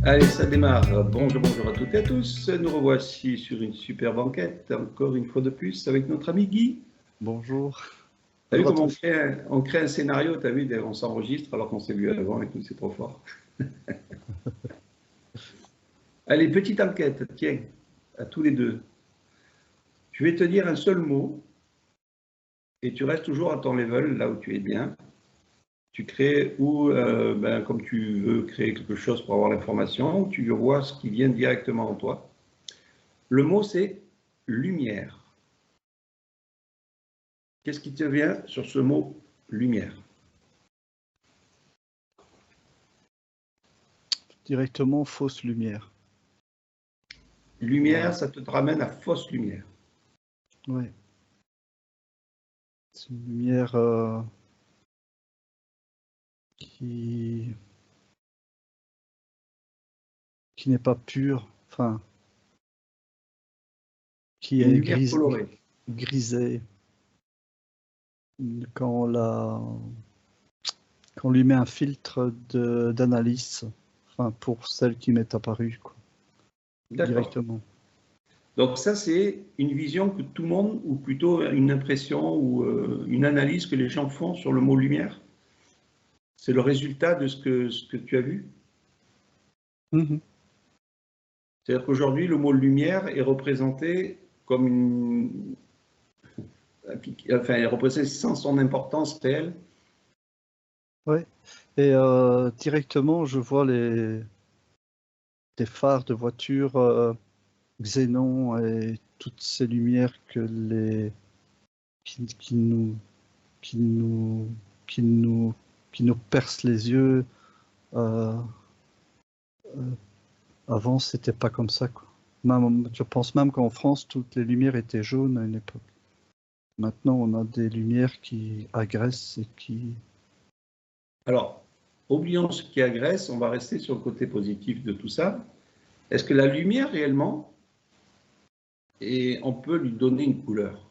Allez, ça démarre. Bonjour, bonjour à toutes et à tous. Nous revoici sur une super banquette, encore une fois de plus, avec notre ami Guy. Bonjour. T'as vu Bonjour à comment tous. on crée un scénario, t'as vu, on s'enregistre alors qu'on s'est vu avant et tout, c'est trop fort. Allez, petite enquête, tiens, à tous les deux. Je vais te dire un seul mot et tu restes toujours à ton level, là où tu es bien. Tu crées ou, comme tu veux créer quelque chose pour avoir l'information, tu vois ce qui vient directement en toi. Le mot, c'est lumière. Qu'est-ce qui te vient sur ce mot lumière? Directement, fausse lumière. Lumière, Voilà. ça te ramène à fausse lumière. Ouais. C'est une lumière qui n'est pas pure, enfin, qui Une est lumière colorée. grisée quand on lui met un filtre d'analyse, enfin, pour celle qui m'est apparue, quoi, D'accord. directement. Donc ça, c'est une vision que tout le monde, ou plutôt une impression ou une analyse que les gens font sur le mot lumière. C'est le résultat de ce que tu as vu. Mhm. C'est-à-dire qu'aujourd'hui, le mot lumière est représenté comme une... Enfin, est représenté sans son importance réelle. Ouais. Et directement, je vois des phares de voitures xénon et toutes ces lumières qui nous qui nous qui nous qui nous percent les yeux. Euh, Avant, c'était pas comme ça, quoi. Même, je pense même qu'en France, toutes les lumières étaient jaunes à une époque. Maintenant, on a des lumières qui agressent et qui... Alors, oublions ce qui agresse, on va rester sur le côté positif de tout ça. Est-ce que la lumière réellement, et on peut lui donner une couleur?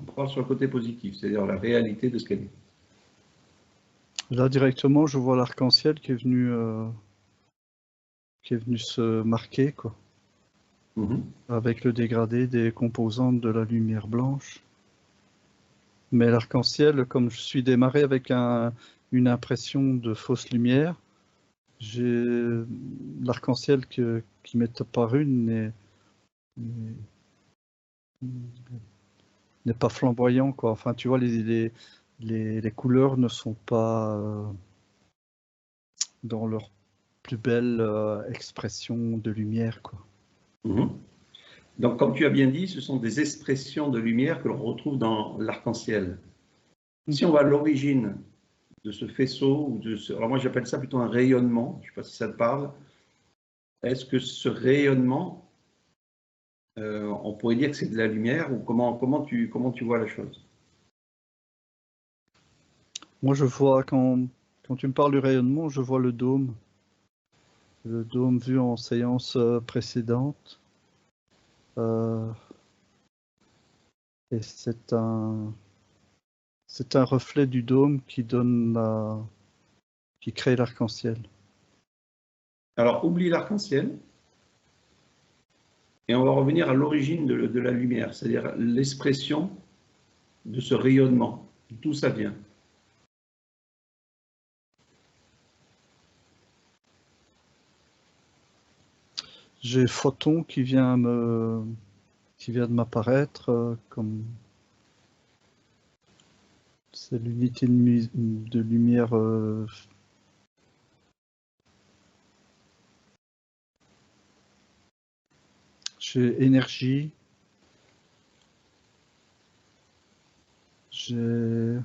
On parle sur le côté positif, c'est-à-dire la réalité de ce qu'elle est. Là, directement, je vois l'arc-en-ciel qui est venu se marquer, quoi, Mhm. avec le dégradé des composantes de la lumière blanche. Mais l'arc-en-ciel, comme je suis démarré avec une impression de fausse lumière, j'ai l'arc-en-ciel qui m'est apparu n'est pas flamboyant, quoi. Enfin, tu vois, les couleurs ne sont pas dans leur plus belle expression de lumière, quoi. Mhm. Donc, comme tu as bien dit, ce sont des expressions de lumière que l'on retrouve dans l'arc-en-ciel. Si on Mhm. va à l'origine de ce faisceau, ou de ce, alors moi j'appelle ça plutôt un rayonnement, je ne sais pas si ça te parle, est-ce que ce rayonnement, on pourrait dire que c'est de la lumière, ou comment tu vois la chose? Moi, je vois, quand tu me parles du rayonnement, je vois le dôme. Le dôme vu en séance précédente. Euh, et c'est un reflet du dôme qui crée l'arc-en-ciel. Alors, oublie l'arc-en-ciel, et on va revenir à l'origine de la lumière, c'est-à-dire l'expression de ce rayonnement, d'où ça vient. J'ai photon qui vient de m'apparaître comme c'est l'unité de lumière. J'ai énergie, j'ai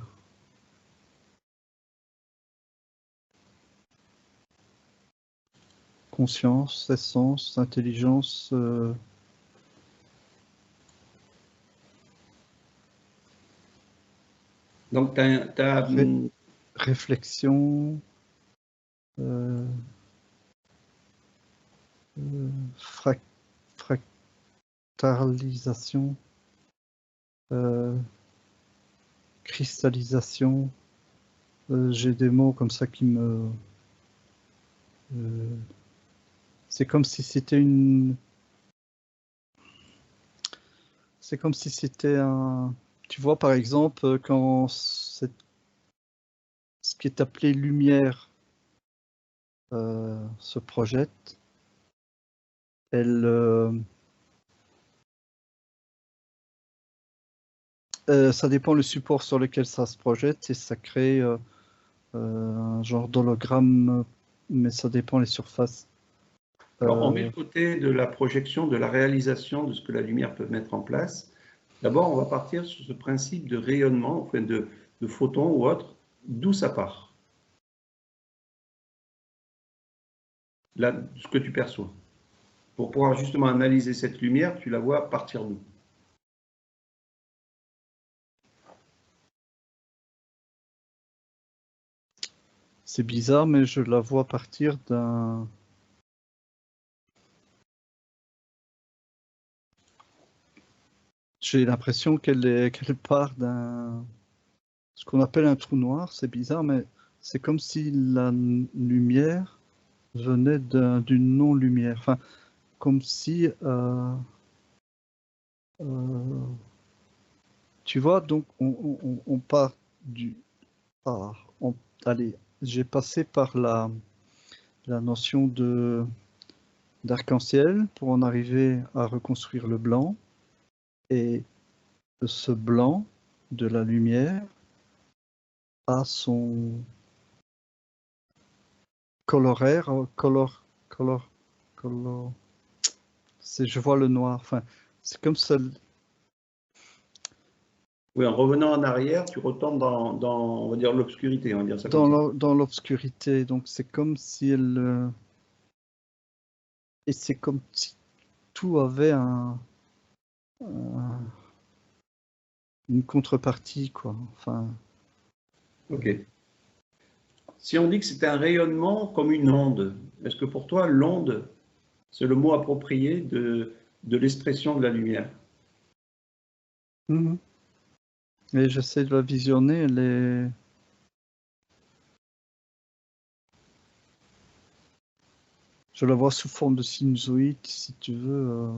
conscience, essence, intelligence, Donc, tu as, ré- réflexion, euh, frac- fractalisation, euh, cristallisation, J'ai des mots comme ça qui me... c'est comme si c'était une... C'est comme si c'était un... Tu vois, par exemple, quand ce qui est appelé lumière se projette, ça dépend le support sur lequel ça se projette et ça crée un genre d'hologramme, mais ça dépend les surfaces. Alors, on met le côté de la projection, de la réalisation de ce que la lumière peut mettre en place. D'abord, on va partir sur ce principe de rayonnement, enfin de photons ou autre, d'où ça part. Là, ce que tu perçois. Pour pouvoir justement analyser cette lumière, tu la vois partir d'où? C'est bizarre, mais je la vois partir d'un... J'ai l'impression qu'elle part d'un... Ce qu'on appelle un trou noir, c'est bizarre, mais c'est comme si la lumière venait d'une non-lumière. Enfin, comme si... tu vois, donc on part du... allez, j'ai passé par la notion d'arc-en-ciel pour en arriver à reconstruire le blanc. Et ce blanc de la lumière a son coloraire, color, je vois le noir. Enfin, c'est comme ça. Oui, en revenant en arrière, tu retombes dans on va dire, l'obscurité, on va dire ça comme ça. Dans l'obscurité. Donc c'est comme si elle... Et c'est comme si tout avait une contrepartie, quoi. Enfin, Ok. Si on dit que c'est un rayonnement comme une onde, est-ce que pour toi, l'onde, c'est le mot approprié de l'expression de la lumière? mhm. Et j'essaie de la visionner, je la vois sous forme de sinusoïde, si tu veux.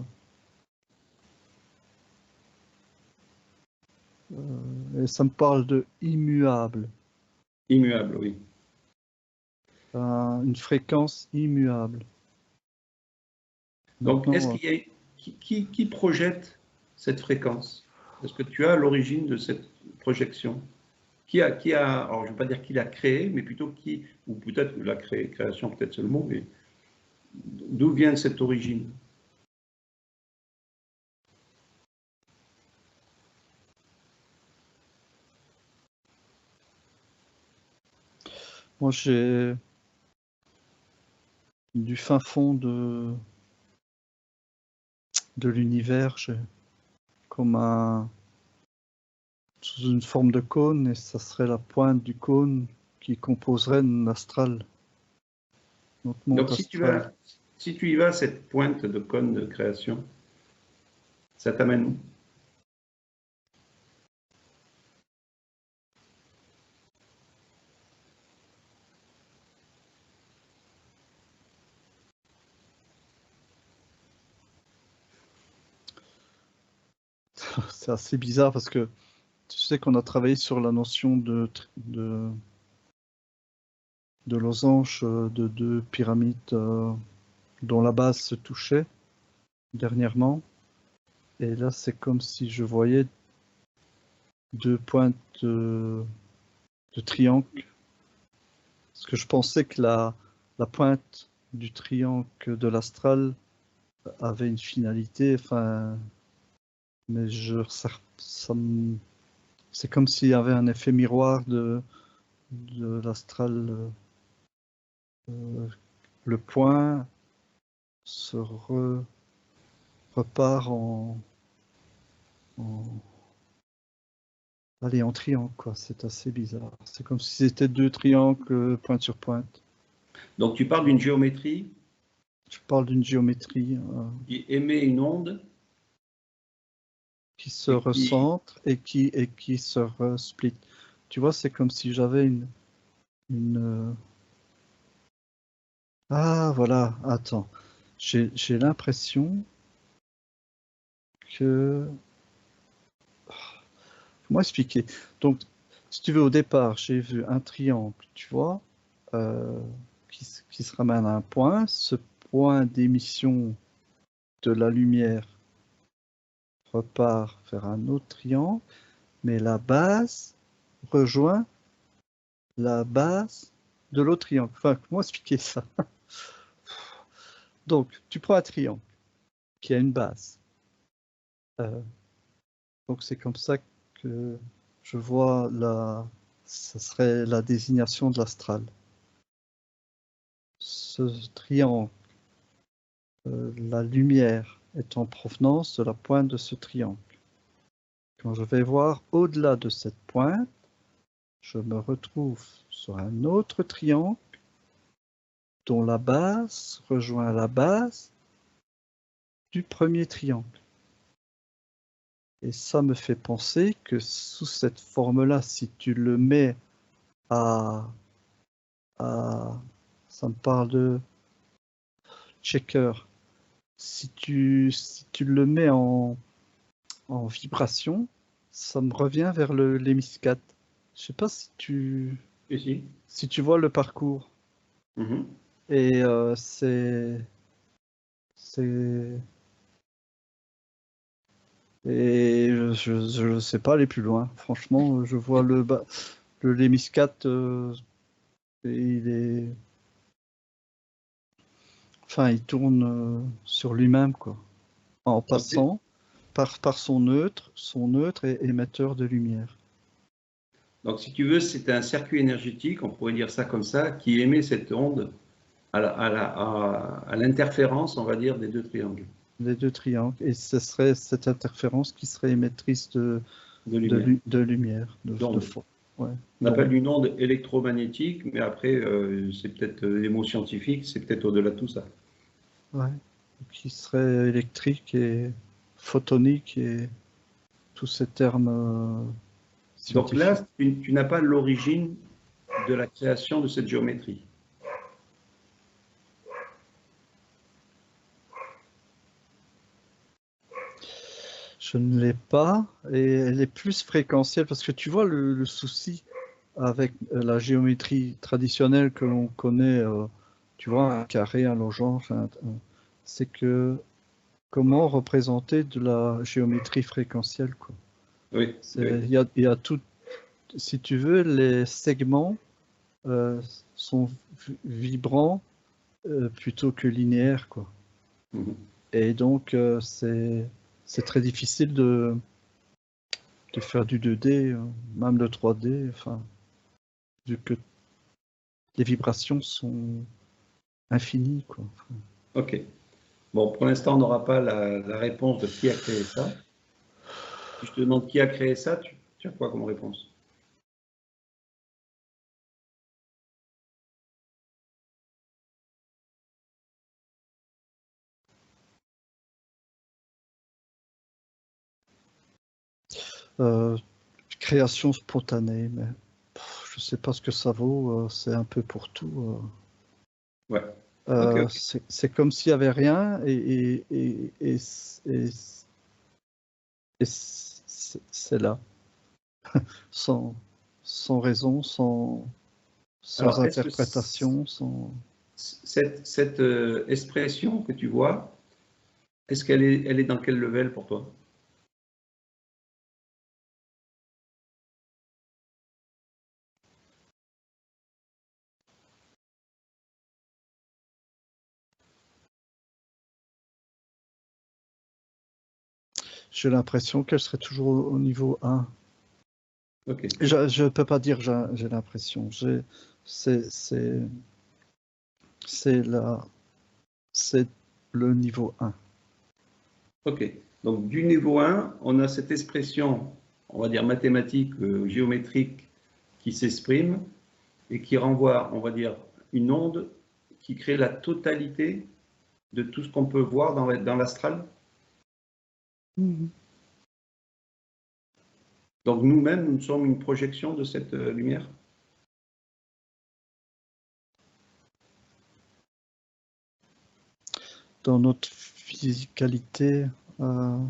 Et ça me parle de immuable, Immuable, oui. une fréquence immuable. Donc, est-ce Maintenant, qu'il y a qui projette cette fréquence? Est-ce que tu as l'origine de cette projection? Alors je ne veux pas dire qui l'a créé, mais plutôt qui, ou peut-être la création, peut-être c'est le mot, mais d'où vient cette origine? moi, j'ai du fin fond de l'univers, j'ai comme sous une forme de cône, et ça serait la pointe du cône qui composerait l'astral, notre monde Donc astral. si tu y vas, cette pointe de cône de création, ça t'amène où? C'est assez bizarre parce que tu sais qu'on a travaillé sur la notion de losange de deux pyramides dont la base se touchait dernièrement. Et là, c'est comme si je voyais deux pointes de triangle. Parce que je pensais que la pointe du triangle de l'astral avait une finalité, enfin, mais c'est comme s'il y avait un effet miroir de l'astral. Le point repart en, allez, en triangle, quoi. C'est assez bizarre. C'est comme si c'était deux triangles pointe sur pointe. Donc tu parles d'une géométrie Je parle d'une géométrie qui émet une onde qui se et qui... recentre et qui se resplit. Tu vois, c'est comme si j'avais une... Ah, voilà, attends. J'ai l'impression que... Comment expliquer? Donc, si tu veux, au départ, j'ai vu un triangle, tu vois, euh, qui se ramène à un point. Ce point d'émission de la lumière repart vers un autre triangle, mais la base rejoint la base de l'autre triangle. Enfin, comment expliquer ça? Donc, tu prends un triangle qui a une base. Euh, donc, c'est comme ça que je vois ça serait la désignation de l'astral. Ce triangle, la lumière est en provenance de la pointe de ce triangle. Quand je vais voir au-delà de cette pointe, je me retrouve sur un autre triangle dont la base rejoint la base du premier triangle. Et ça me fait penser que sous cette forme-là, si tu le mets à, ça me parle de checker, si tu le mets en vibration, ça me revient vers l'hémiscate. Je sais pas Ici. si tu vois le parcours. Mhm. Et c'est, et je ne sais pas aller plus loin. Franchement, je vois l'hémiscate, et enfin, il tourne sur lui-même, quoi, en Donc, passant par son neutre est émetteur de lumière. donc, si tu veux, c'est un circuit énergétique, on pourrait dire ça comme ça, qui émet cette onde à l'interférence, on va dire, des deux triangles Les deux triangles, et ce serait cette interférence qui serait émettrice de lumière, de lumière, d'onde. ouais, On appelle d'onde. une onde électromagnétique, mais après, c'est peut-être les mots scientifiques, c'est peut-être au-delà de tout ça. Ouais. Qui serait électrique et photonique et tous ces termes Donc scientifiques. là, tu n'as pas l'origine de la création de cette géométrie. Je ne l'ai pas et elle est plus fréquentielle parce que tu vois le souci avec la géométrie traditionnelle que l'on connaît, tu vois, un carré, un losange, c'est que comment représenter de la géométrie fréquentielle, quoi. Oui, oui. Il y a tout, si tu veux, les segments euh, sont vibrants plutôt que linéaires, quoi. Mhm. Et donc, c'est très difficile de faire du 2D, même le 3D, enfin, vu que les vibrations sont infinies, quoi. OK. Bon, pour l'instant, on n'aura pas la réponse de qui a créé ça. Si je te demande qui a créé ça, tu as quoi comme réponse? Euh, Création spontanée, mais je sais pas ce que ça vaut, c'est un peu pour tout. Ouais. OK, OK. C'est comme s'il n'y avait rien et c'est là, sans, sans raison, sans Alors, est-ce que interprétation, sans... cette expression que tu vois, est-ce elle est dans quel level pour toi? J'ai l'impression qu'elle serait toujours au niveau 1. OK. Je ne peux pas dire j'ai l'impression. C'est c'est- c'est c'est le niveau 1. OK. Donc, du niveau 1, on a cette expression, on va dire mathématique, géométrique, qui s'exprime et qui renvoie, on va dire, une onde qui crée la totalité de tout ce qu'on peut voir dans l'astral. Mhm. Donc, nous-mêmes, nous sommes une projection de cette lumière. dans notre physicalité. Non,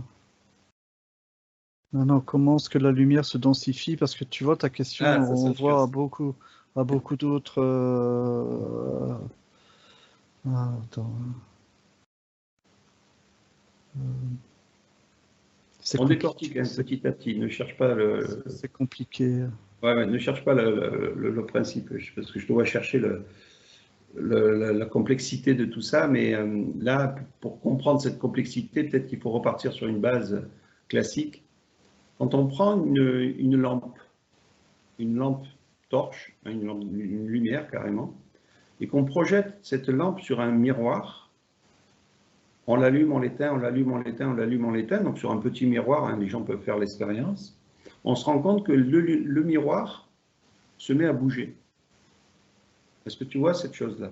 comment est-ce que la lumière se densifie? Parce que tu vois, ta question Ah, ça, c'est autre renvoie chose. à beaucoup d'autres. Attends. C'est On compliqué. décortique petit à petit. Ne cherche pas C'est compliqué. ouais, ne cherche pas le principe, parce que je dois chercher la complexité de tout ça, mais là, pour comprendre cette complexité, peut-être qu'il faut repartir sur une base classique. Quand on prend une lampe torche, hein, une lumière carrément, et qu'on projette cette lampe sur un miroir, on l'allume, on l'éteint, on l'allume, on l'éteint, on l'allume, on l'éteint, donc sur un petit miroir, hein, les gens peuvent faire l'expérience, on se rend compte que le miroir se met à bouger. Est-ce que tu vois cette chose-là?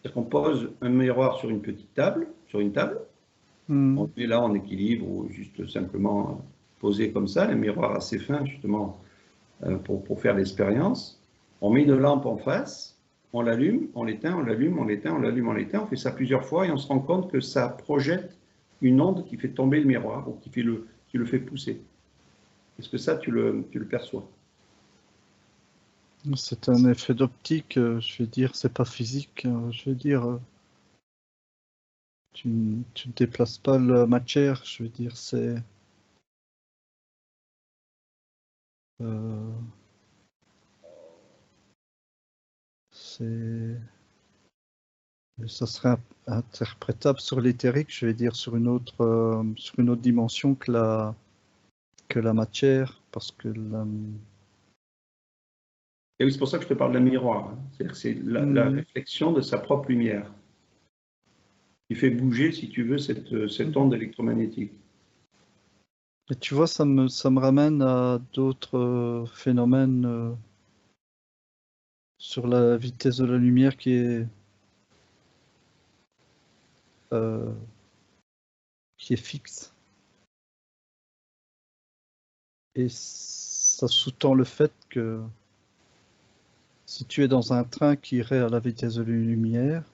C'est-à-dire qu'on pose un miroir sur une petite table, sur une table, on est là en équilibre ou juste simplement posé comme ça, un miroir assez fin justement pour faire l'expérience. On met une lampe en face, on l'allume, on l'éteint, on l'allume, on l'éteint, on l'allume, on l'éteint, on fait ça plusieurs fois et on se rend compte que ça projette une onde qui fait tomber le miroir ou qui le fait pousser. Est-ce que ça, tu le perçois? C'est un effet d'optique, je vais dire, c'est pas physique. Je vais dire, tu ne déplaces pas la matière, je veux dire, euh, c'est, ça serait interprétable sur l'éthérique, je vais dire, sur une autre dimension que la matière, parce que Et oui, c'est pour ça que je te parle d'un miroir, hein. C'est-à-dire que c'est la réflexion de sa propre lumière qui fait bouger, si tu veux, cette onde électromagnétique. Et tu vois, ça me ramène à d'autres phénomènes sur la vitesse de la lumière euh, qui est fixe. Et ça sous-tend le fait que si tu es dans un train qui irait à la vitesse de la lumière,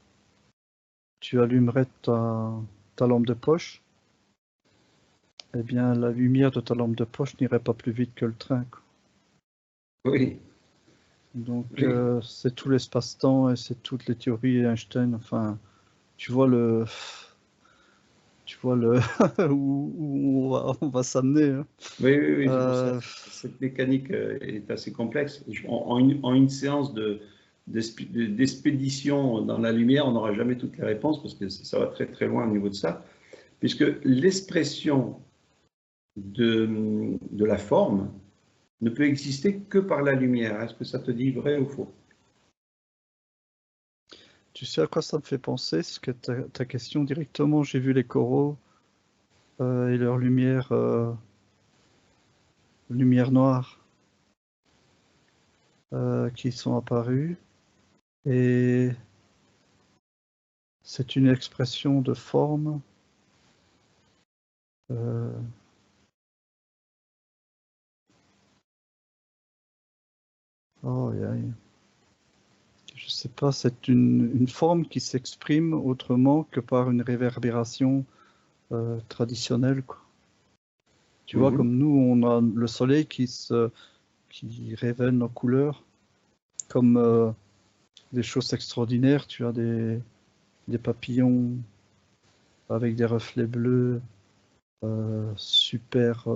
tu allumerais ta lampe de poche, eh bien la lumière de ta lampe de poche n'irait pas plus vite que le train, quoi. Oui, Donc oui. c'est tout l'espace-temps et c'est toutes les théories Einstein. Enfin, tu vois où on va s'amener, hein. Oui, oui, oui, c'est pour ça. Euh, Cette mécanique est assez complexe. En une séance d'expédition dans la lumière, on n'aura jamais toutes les réponses parce que ça va très très loin au niveau de ça, puisque l'expression de la forme ne peut exister que par la lumière. Est-ce que ça te dit vrai ou faux? Tu sais à quoi ça me fait penser? C'est que ta question directement, j'ai vu les coraux et leur lumière noire qui sont apparus. Et c'est une expression de forme. Euh, oh, aïe. Je sais pas, c'est une forme qui s'exprime autrement que par une réverbération traditionnelle, quoi. Tu vois, Mhm. comme nous, on a le soleil qui révèle nos couleurs, comme des choses extraordinaires. Tu as des papillons avec des reflets bleus super,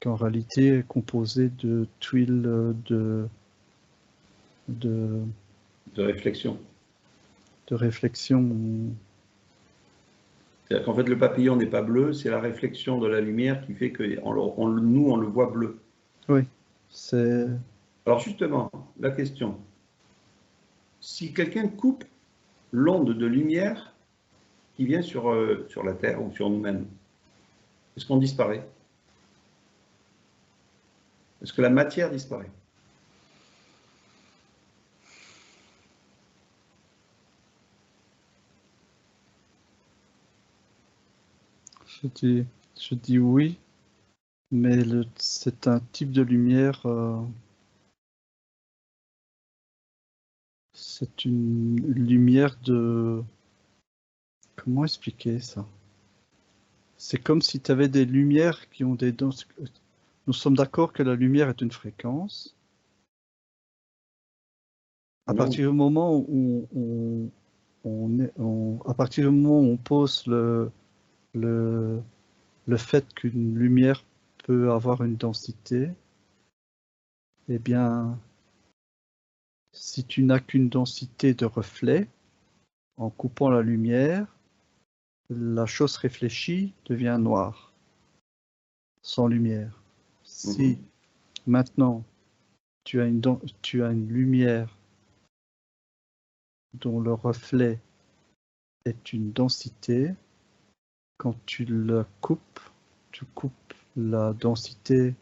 qu'en réalité est composé de tuiles de, De réflexion. de réflexion. C'est-à-dire qu'en fait, le papillon n'est pas bleu, c'est la réflexion de la lumière qui fait que nous, on le voit bleu. Oui, c'est. Alors justement, la question, si quelqu'un coupe l'onde de lumière qui vient sur la Terre ou sur nous-mêmes, est-ce qu'on disparaît? Est-ce que la matière disparaît? Je dis, je dis oui, Mais c'est un type de lumière, c'est une lumière de... Comment expliquer ça? C'est comme si tu avais des lumières qui ont des densités. Nous sommes d'accord que la lumière est une fréquence. À Non. partir du moment où à partir du moment où on pose le, le fait qu'une lumière peut avoir une densité, eh bien, si tu n'as qu'une densité de reflet, en coupant la lumière, la chose réfléchie devient noire, sans lumière. Si Mhm. maintenant tu as une lumière dont le reflet est une densité, quand tu coupes la densité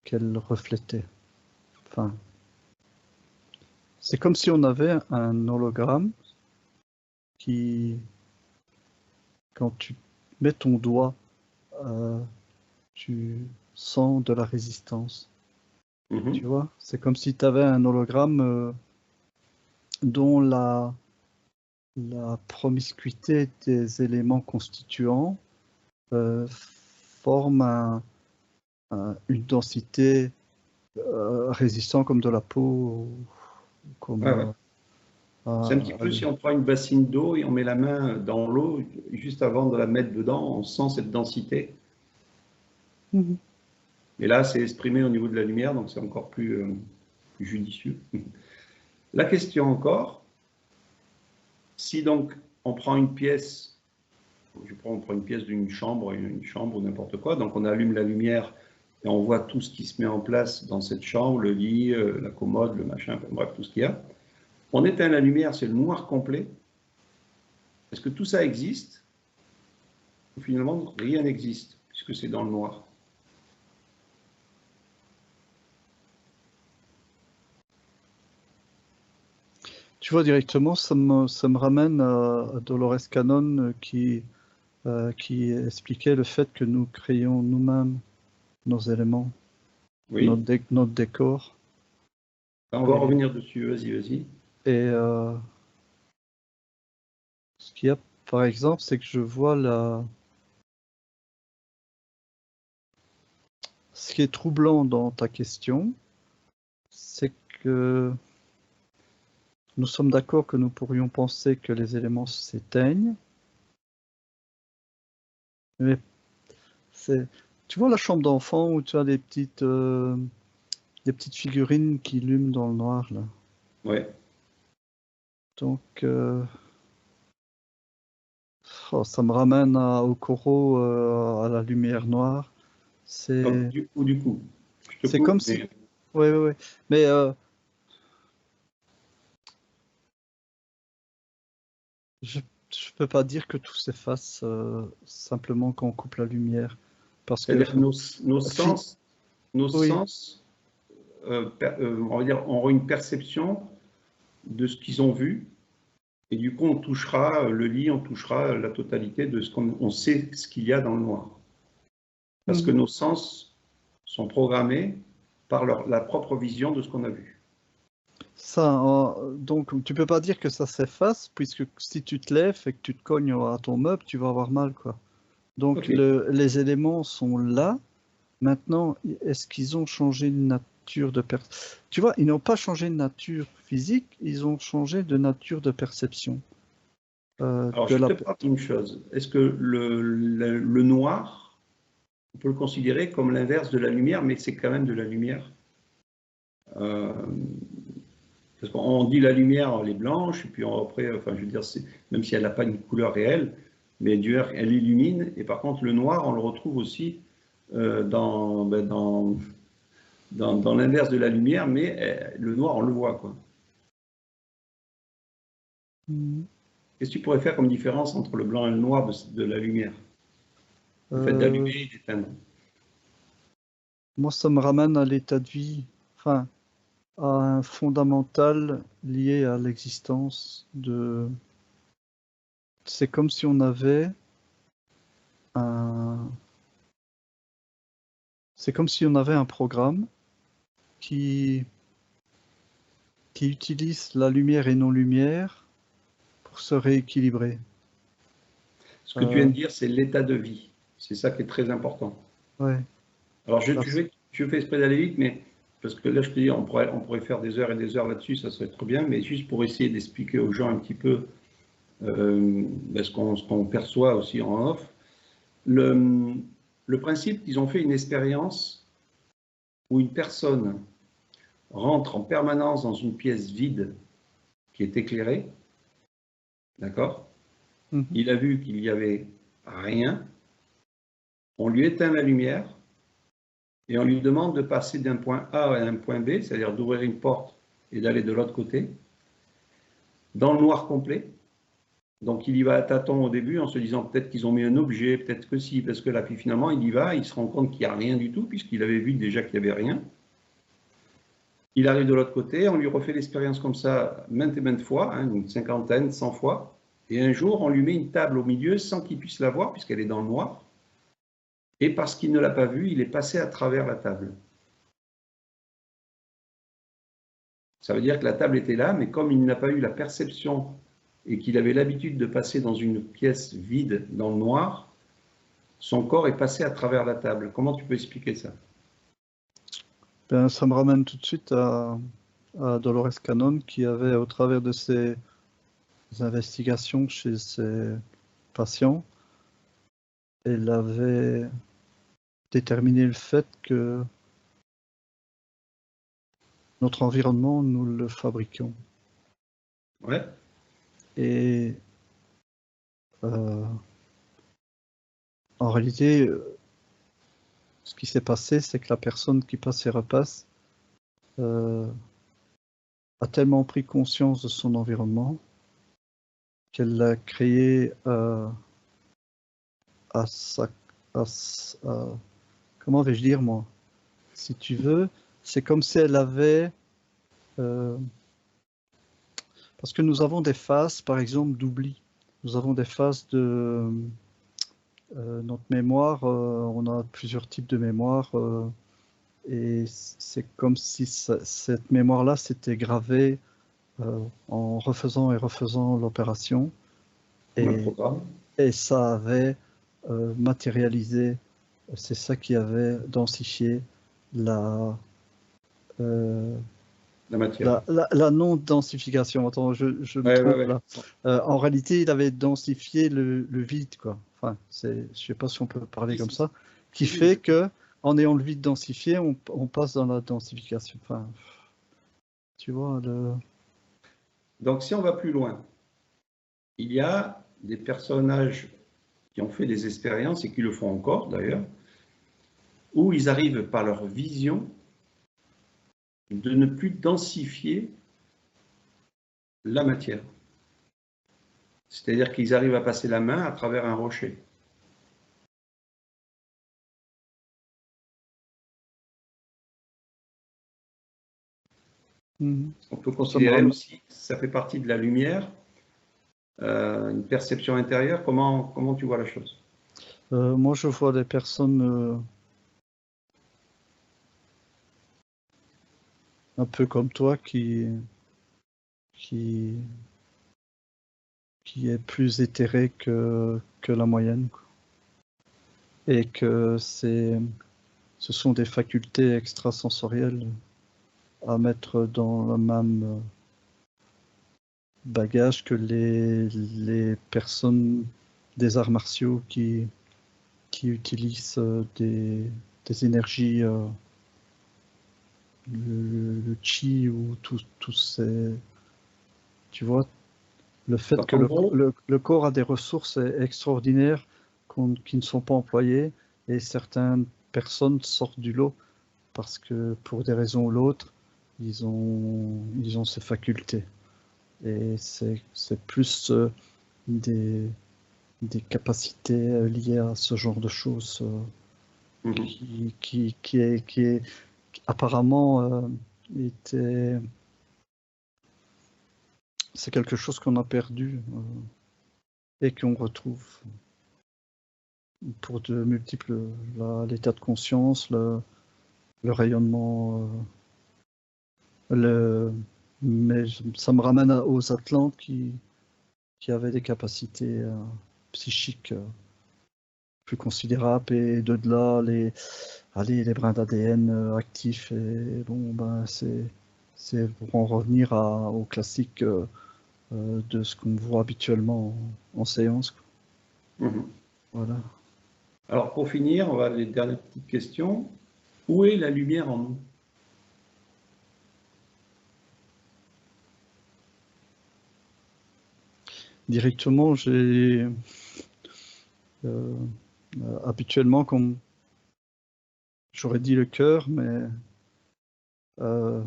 qu'elle reflétait. Enfin, c'est comme si on avait un hologramme qui, quand tu mets ton doigt, euh, tu sens de la résistance. Tu Mhm. vois, c'est comme si tu avais un hologramme dont la promiscuité des éléments constituants forme une densité résistant comme de la peau, comme Ouais, ouais. C'est un petit à peu si on prend une bassine d'eau et on met la main dans l'eau, juste avant de la mettre dedans, on sent cette densité. Mhm. Et là, c'est exprimé au niveau de la lumière, donc c'est encore plus judicieux. La question encore, si donc on prend une pièce, on prend une pièce d'une chambre, une chambre ou n'importe quoi, donc on allume la lumière et on voit tout ce qui se met en place dans cette chambre, le lit, la commode, le machin, enfin, bref, tout ce qu'il y a. On éteint la lumière, c'est le noir complet. Est-ce que tout ça existe? Ou finalement, rien n'existe, puisque c'est dans le noir. Tu vois directement, ça me ramène à Dolores Cannon qui expliquait le fait que nous créons nous-mêmes nos éléments, Oui, notre décor. on va Et, revenir dessus, vas-y, vas-y. et ce qu'il y a, par exemple, c'est que je vois ce qui est troublant dans ta question, c'est que nous sommes d'accord que nous pourrions penser que les éléments s'éteignent, mais c'est, tu vois la chambre d'enfant où tu as des petites figurines qui allument dans le noir là. Ouais. Donc, ça me ramène à Okoro, à la lumière noire. C'est, Du coup, je te c'est comme coupe, si, mais ouais, ouais, ouais. Mais je, je peux pas dire que tout s'efface simplement quand on coupe la lumière, parce que, c'est-à-dire que nos fi- sens, nos oui, sens on va dire, auront une perception de ce qu'ils ont vu, et du coup, on touchera le lit, on touchera la totalité de ce qu'on on sait ce qu'il y a dans le noir. Parce que mhm. nos sens sont programmés par la propre vision de ce qu'on a vu. Ça, donc tu peux pas dire que ça s'efface, puisque si tu te lèves et que tu te cognes à ton meuble, tu vas avoir mal, quoi. Donc Ok. les éléments sont là. Maintenant, est-ce qu'ils ont changé de nature de Tu vois, ils n'ont pas changé de nature physique, ils ont changé de nature de perception. Alors, De je la... te parle d'une chose. Est-ce que le noir, on peut le considérer comme l'inverse de la lumière, mais c'est quand même de la lumière? Euh, Parce qu'on dit la lumière, elle est blanche, et puis après, enfin, je veux dire, même si elle n'a pas une couleur réelle, mais elle illumine. Et par contre, le noir, on le retrouve aussi ben, dans l'inverse de la lumière, mais le noir, on le voit, quoi. Mhm. Qu'est-ce que tu pourrais faire comme différence entre le blanc et le noir de la lumière? Le fait d'allumer Euh, et d'éteindre. Moi, ça me ramène à l'état de vie, enfin, à un fondamental lié à l'existence de... C'est comme si on avait un... c'est comme si on avait un programme qui utilise la lumière et non-lumière pour se rééquilibrer. Ce que tu viens de dire, c'est l'état de vie. C'est ça qui est très important. Ouais. Alors, je fais exprès d'aller vite, mais parce que là, je te dis, on pourrait faire des heures et des heures là-dessus, ça serait trop bien, mais juste pour essayer d'expliquer aux gens un petit peu ce qu'on perçoit aussi en off. Le principe qu'ils ont fait une expérience où une personne rentre en permanence dans une pièce vide qui est éclairée, d'accord? Il a vu qu'il n'y avait rien, on lui éteint la lumière et on lui demande de passer d'un point A à un point B, c'est-à-dire d'ouvrir une porte et d'aller de l'autre côté, dans le noir complet. Donc il y va à tâtons au début en se disant peut-être qu'ils ont mis un objet, peut-être que si, parce que là, puis finalement, il y va, il se rend compte qu'il n'y a rien du tout, puisqu'il avait vu déjà qu'il n'y avait rien. Il arrive de l'autre côté, on lui refait l'expérience comme ça maintes et maintes fois, hein, une cinquantaine, 100 fois, et un jour, on lui met une table au milieu sans qu'il puisse la voir, puisqu'elle est dans le noir, et parce qu'il ne l'a pas vue, il est passé à travers la table. Ça veut dire que la table était là, mais comme il n'a pas eu la perception et qu'il avait l'habitude de passer dans une pièce vide, dans le noir, son corps est passé à travers la table. Comment tu peux expliquer ça? Ben, ça me ramène tout de suite à Dolores Cannon qui avait, au travers de ses investigations chez ses patients, elle avait déterminé le fait que notre environnement, nous le fabriquions. Ouais. Et en réalité, ce qui s'est passé, c'est que la personne qui passe et repasse a tellement pris conscience de son environnement qu'elle l'a créé à sa... comment vais-je dire, moi? Si tu veux, c'est comme si elle avait... parce que nous avons des phases, par exemple, d'oubli. Nous avons des phases de... notre mémoire, on a plusieurs types de mémoire, et c'est comme si cette mémoire-là s'était gravée en refaisant et refaisant l'opération, et ça avait matérialisé, c'est ça qui avait densifié la matière. La non-densification. Attends, je me trompe là. En réalité, il avait densifié le vide, quoi. Enfin, je ne sais pas si on peut parler comme ça, qui fait que en ayant le vide densifié, on passe dans la densification. Enfin, tu vois. Donc, si on va plus loin, il y a des personnages qui ont fait des expériences et qui le font encore d'ailleurs, où ils arrivent par leur vision de ne plus densifier la matière. C'est-à-dire qu'ils arrivent à passer la main à travers un rocher. On peut considérer aussi que ça fait partie de la lumière, une perception intérieure. Comment tu vois la chose? Moi, je vois des personnes un peu comme toi qui est plus éthéré que la moyenne, quoi. Et que ce sont des facultés extrasensorielles à mettre dans le même bagage que les personnes des arts martiaux qui utilisent des énergies, le chi ou tous ces... Tu vois, le fait Donc, que le corps a des ressources extraordinaires qui ne sont pas employées, et certaines personnes sortent du lot parce que pour des raisons ou l'autre, ils ont ces facultés. Et c'est plus des capacités liées à ce genre de choses qui apparemment était... C'est quelque chose qu'on a perdu et qu'on retrouve. pour de multiples, l'état de conscience, le rayonnement, mais ça me ramène aux Atlantes qui avaient des capacités psychiques plus considérables, et de là les brins d'ADN actifs, et bon, ben c'est pour en revenir au classique de ce qu'on voit habituellement en séance. Voilà. Alors pour finir, on va les dernières petites questions. Où est la lumière en nous? Directement, habituellement, comme j'aurais dit le cœur, mais je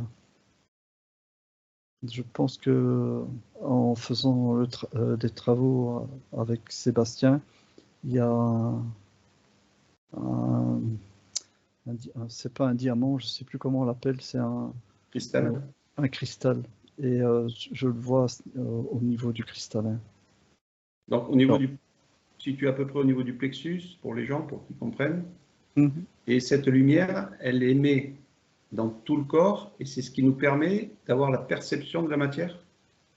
pense que en faisant des travaux avec Sébastien, il y a c'est pas un diamant, je sais plus comment on l'appelle, c'est un Cristal. Un cristal, et je le vois au niveau du cristallin. Donc au niveau situé à peu près au niveau du plexus, pour les gens, pour qu'ils comprennent. Et cette lumière, elle émet dans tout le corps, et c'est ce qui nous permet d'avoir la perception de la matière.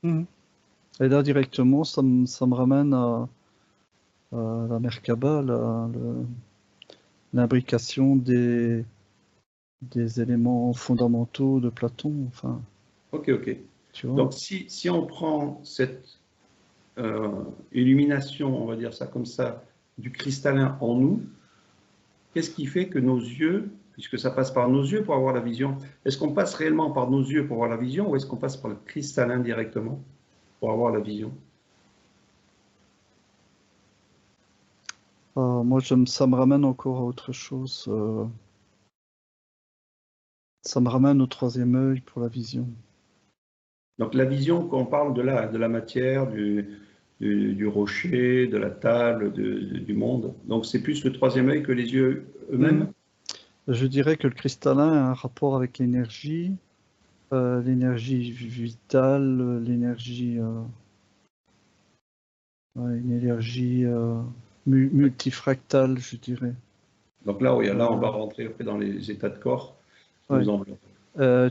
Et là, directement, ça me ramène à la Merkaba, l'imbrication des éléments fondamentaux de Platon. Enfin, ok. tu vois. Donc si on prend cette illumination, on va dire ça comme ça, du cristallin en nous, qu'est-ce qui fait que nos yeux, puisque ça passe par nos yeux pour avoir la vision, est-ce qu'on passe réellement par nos yeux pour avoir la vision, ou est-ce qu'on passe par le cristallin directement pour avoir la vision? Moi, ça me ramène encore à autre chose. Ça me ramène au troisième œil pour la vision. Donc la vision, quand on parle de la matière, du rocher, de la table, du monde, donc c'est plus le troisième œil que les yeux eux-mêmes? Je dirais que le cristallin a un rapport avec l'énergie, l'énergie vitale, l'énergie, une énergie multifractale, je dirais. Donc là, oui, là, on va rentrer après dans les états de corps qui nous enveloppent.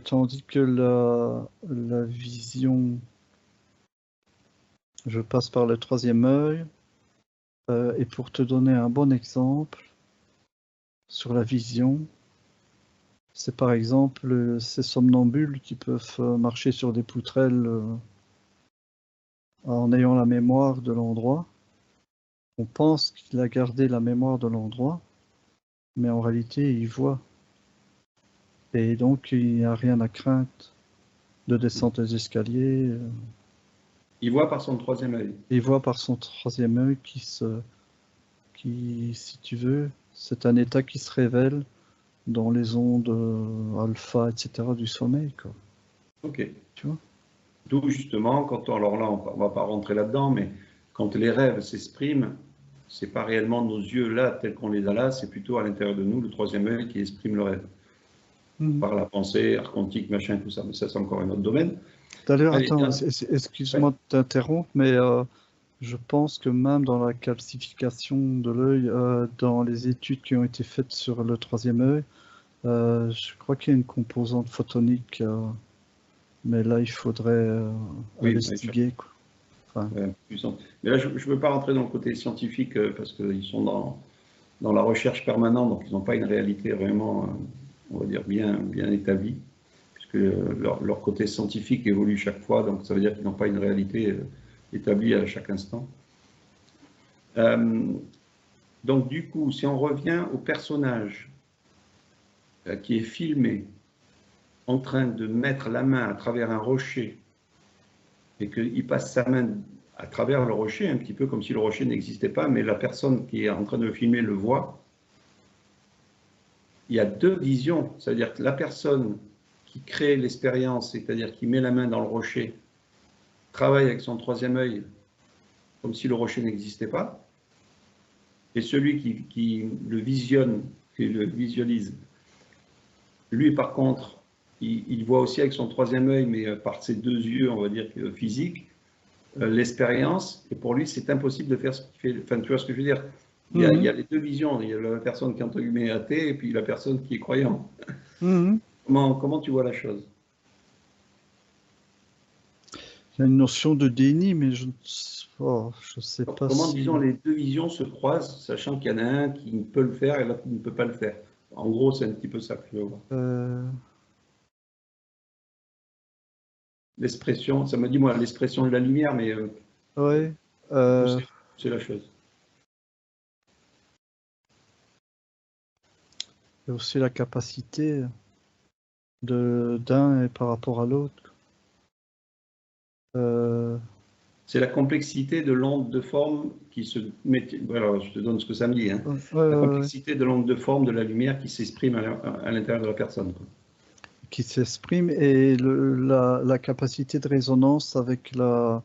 Tandis que la vision, je passe par le troisième œil. Et pour te donner un bon exemple sur la vision, c'est par exemple ces somnambules qui peuvent marcher sur des poutrelles en ayant la mémoire de l'endroit. On pense qu'il a gardé la mémoire de l'endroit, mais en réalité, il voit. Et donc, il n'y a rien à craindre de descendre les escaliers. Il voit par son troisième œil. Il voit par son troisième œil qui, si tu veux, c'est un état qui se révèle dans les ondes alpha, etc. du sommeil, quoi. Ok. Tu vois? D'où justement, alors là, on ne va pas rentrer là-dedans, mais quand les rêves s'expriment, c'est pas réellement nos yeux là, tels qu'on les a là, c'est plutôt à l'intérieur de nous, le troisième œil qui exprime le rêve. Par la pensée, archontique, machin, tout ça, mais ça, c'est encore un autre domaine. D'ailleurs, attends, excuse-moi de t'interrompre, mais je pense que même dans la calcification de l'œil, dans les études qui ont été faites sur le troisième œil, je crois qu'il y a une composante photonique, mais là, il faudrait investiguer, quoi. Enfin, mais là, je ne veux pas rentrer dans le côté scientifique parce qu'ils sont dans la recherche permanente, donc ils n'ont pas une réalité vraiment, on va dire, bien établie, puisque leur côté scientifique évolue chaque fois, donc ça veut dire qu'ils n'ont pas une réalité établie à chaque instant. Donc du coup, si on revient au personnage qui est filmé en train de mettre la main à travers un rocher et qu'il passe sa main à travers le rocher, un petit peu comme si le rocher n'existait pas, mais la personne qui est en train de le filmer le voit, il y a deux visions. C'est-à-dire que la personne qui crée l'expérience, c'est-à-dire qui met la main dans le rocher, travaille avec son troisième œil comme si le rocher n'existait pas, et celui qui le visionne, qui le visualise, lui par contre, il voit aussi avec son troisième œil, mais par ses deux yeux, on va dire, physiques, l'expérience, et pour lui, c'est impossible de faire ce qu'il fait. Enfin, tu vois ce que je veux dire? Il y Mhm. a les deux visions. Il y a la personne qui est entre guillemets athée et puis la personne qui est croyant. Mhm. Comment tu vois la chose? Il y a une notion de déni, mais je sais pas Comment, si. disons, les deux visions se croisent, sachant qu'il y en a un qui peut le faire et l'autre qui ne peut pas le faire. En gros, c'est un petit peu ça que je veux voir. euh, L'expression, ça me dit moi, l'expression de la lumière, mais ouais. pousser la chose. Il y a aussi la capacité d'un et par rapport à l'autre. Euh, C'est la complexité de l'onde de forme qui se met. Voilà, je te donne ce que ça me dit. Hein. ouais, ouais, La ouais. complexité de l'onde de forme de la lumière qui s'exprime à l'intérieur de la personne. Quoi. Qui s'exprime et la capacité de résonance avec la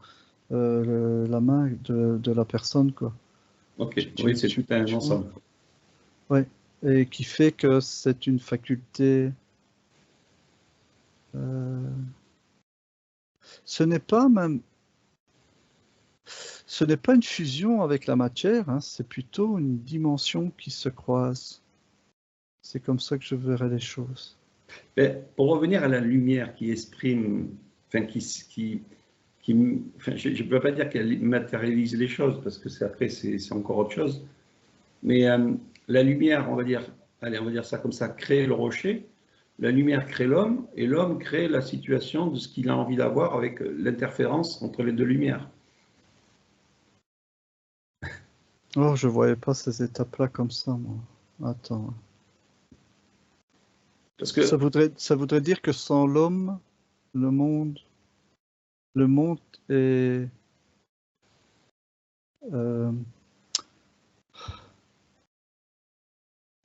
main de la personne, quoi. Ok, Tu, oui, tu, c'est tu, tout un tu vois? ensemble. Ouais. Et qui fait que c'est une faculté. euh, ce n'est pas même, ce n'est pas une fusion avec la matière, hein, c'est plutôt une dimension qui se croise. C'est comme ça que je verrais les choses. Mais pour revenir à la lumière qui exprime, enfin, enfin, je ne peux pas dire qu'elle matérialise les choses, parce que après, c'est encore autre chose. Mais la lumière, on va dire, allez, on va dire ça comme ça, crée le rocher, la lumière crée l'homme, et l'homme crée la situation de ce qu'il a envie d'avoir avec l'interférence entre les deux lumières. Oh, je voyais pas ces étapes-là comme ça, moi. Attends. Parce que Ça voudrait dire que sans l'homme, le monde, le monde est, euh,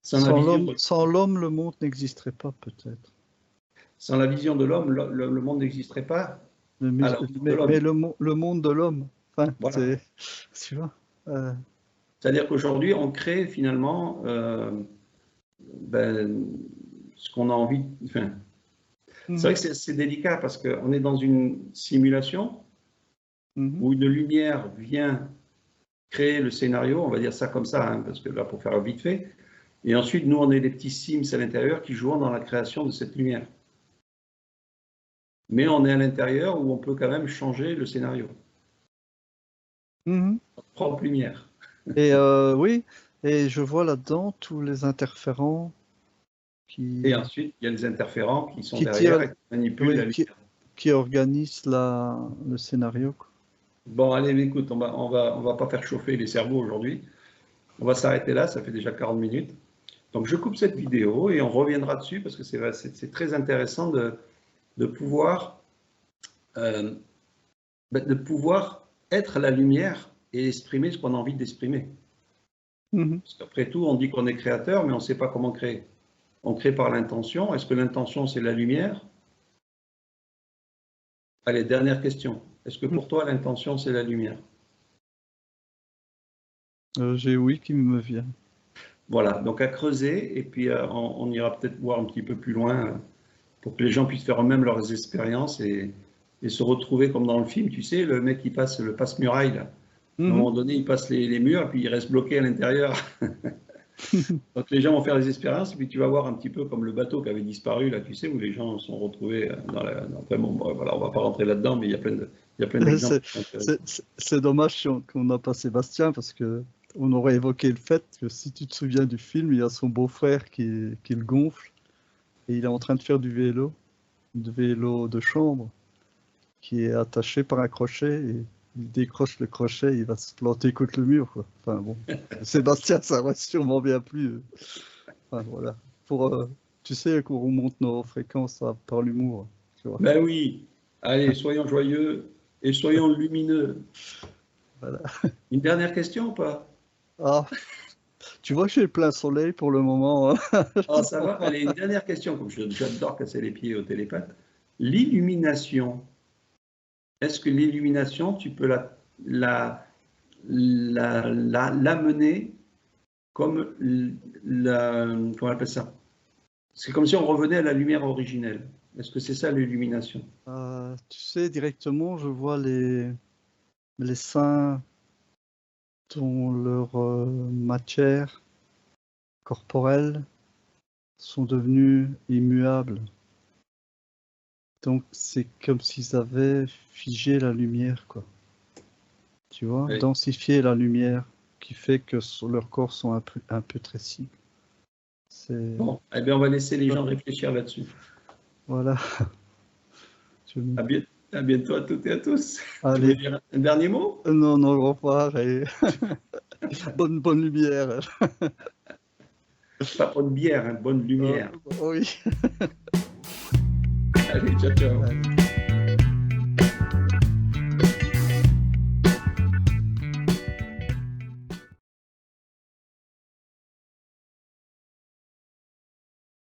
sans l'homme, le monde n'existerait pas, peut-être. sans la vision de l'homme, le monde n'existerait pas Mais, à la hauteur de l'homme. le monde de l'homme, enfin, Voilà. c'est, tu vois. euh, C'est-à-dire qu'aujourd'hui, on crée finalement ben, ce qu'on a envie. Enfin, c'est vrai mhm, que c'est délicat parce qu'on est dans une simulation mhm, où une lumière vient créer le scénario, on va dire ça comme ça, hein, parce que là, pour faire vite fait. Et ensuite, nous, on est des petits Sims à l'intérieur qui jouons dans la création de cette lumière. Mais on est à l'intérieur où on peut quand même changer le scénario. mhm. Notre propre lumière. Et oui, et je vois là-dedans tous les interférents Et qui, ensuite, il y a les interférents qui sont qui tirent, derrière et qui manipulent la oui, lumière. qui organisent le scénario, quoi. Bon, allez, mais écoute, on va pas faire chauffer les cerveaux aujourd'hui. On va s'arrêter là, ça fait déjà 40 minutes. Donc, je coupe cette vidéo et on reviendra dessus parce que c'est très intéressant de pouvoir, euh, de pouvoir être la lumière et exprimer ce qu'on a envie d'exprimer. Mhm. Parce qu'après tout, on dit qu'on est créateur, mais on ne sait pas comment créer. On crée par l'intention. Est-ce que l'intention, c'est la lumière? Allez, dernière question. Est-ce que pour toi, l'intention, c'est la lumière? J'ai oui qui me vient. Voilà, donc à creuser, et puis on ira peut-être voir un petit peu plus loin pour que les gens puissent faire eux-mêmes leurs expériences et se retrouver comme dans le film, tu sais, le mec qui passe le passe-muraille, là. À un Mhm. moment donné, il passe les murs, et puis il reste bloqué à l'intérieur. Donc les gens vont faire des expériences, et puis tu vas voir un petit peu comme le bateau qui avait disparu, là, tu sais, où les gens se sont retrouvés enfin, bon, voilà, on va pas rentrer là-dedans, mais il y a plein d'exemples C'est qui sont intéressants. c'est dommage qu'on n'a pas Sébastien parce que on aurait évoqué le fait que si tu te souviens du film, il y a son beau-frère qui le gonfle et il est en train de faire du vélo de chambre qui est attaché par un crochet et il décroche le crochet, il va se planter contre le mur, quoi. Enfin bon, Sébastien, ça aurait sûrement bien plu. Enfin voilà, pour tu sais qu'on remonte nos fréquences par l'humour, tu vois. Ben oui, allez, soyons joyeux et soyons lumineux. Voilà. Une dernière question ou pas? Ah, tu vois que j'ai plein soleil pour le moment, hein. Ah, ça va? Allez, une dernière question, comme j'adore casser les pieds aux télépathes. L'illumination, est-ce que l'illumination, tu peux l'amener comme comment on appelle ça? C'est comme si on revenait à la lumière originelle. Est-ce que c'est ça l'illumination? Tu sais, directement, je vois les saints, dont leur matière corporelle sont devenues immuables. Donc c'est comme s'ils avaient figé la lumière, quoi. Tu vois, Oui. densifié la lumière, qui fait que leurs corps sont impétressibles. Bon, eh bien, on va laisser les gens réfléchir là-dessus. Voilà. À bientôt à toutes et à tous. Allez. Tu veux dire un dernier mot? Non, au revoir et bonne lumière. Pas bonne bière, hein, bonne lumière. Oui. Allez, ciao, ciao. Allez.